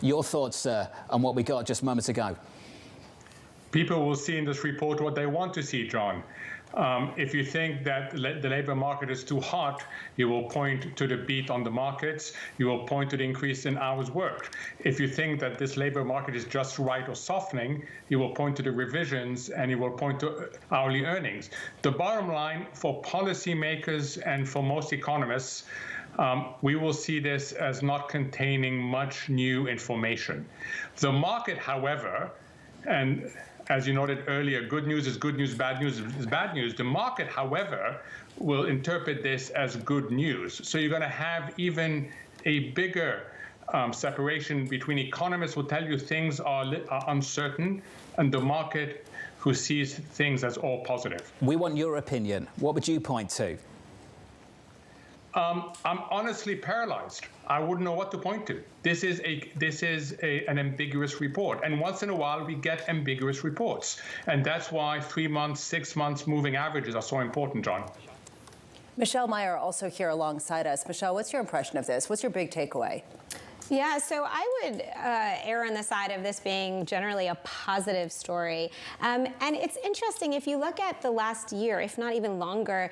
Your thoughts on what we got just moments ago? People will see in this report what they want to see, John. If you think that the labor market is too hot, you will point to the beat on the markets. You will point to the increase in hours worked. If you think that this labor market is just right or softening, you will point to the revisions and you will point to hourly earnings. The bottom line for policymakers and for most economists, we will see this as not containing much new information. The market, however, and as you noted earlier, good news is good news, bad news is bad news. The market, however, will interpret this as good news. So you're going to have even a bigger separation between economists who tell you things are uncertain and the market who sees things as all positive. We want your opinion. What would you point to? I'm honestly paralyzed. I wouldn't know what to point to. This is an ambiguous report, and once in a while we get ambiguous reports, and that's why 3 months, 6 months moving averages are so important, John. Michelle Meyer also here alongside us. Michelle, what's your impression of this? What's your big takeaway? Yeah, so I would err on the side of this being generally a positive story. And it's interesting, if you look at the last year, if not even longer,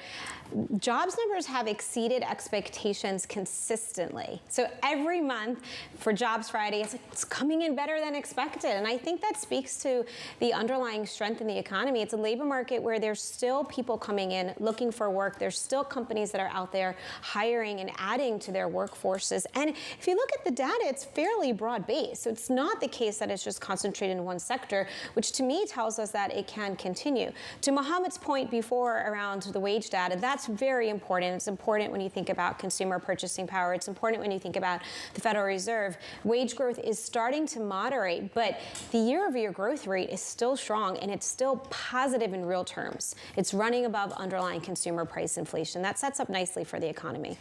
jobs numbers have exceeded expectations consistently. So every month for Jobs Friday, it's coming in better than expected. And I think that speaks to the underlying strength in the economy. It's a labor market where there's still people coming in looking for work. There's still companies that are out there hiring and adding to their workforces. And if you look at the data, it's fairly broad-based. So it's not the case that it's just concentrated in one sector, which to me tells us that it can continue. To Mohamed's point before around the wage data, that's very important. It's important when you think about consumer purchasing power. It's important when you think about the Federal Reserve. Wage growth is starting to moderate, but the year-over-year growth rate is still strong, and it's still positive in real terms. It's running above underlying consumer price inflation. That sets up nicely for the economy.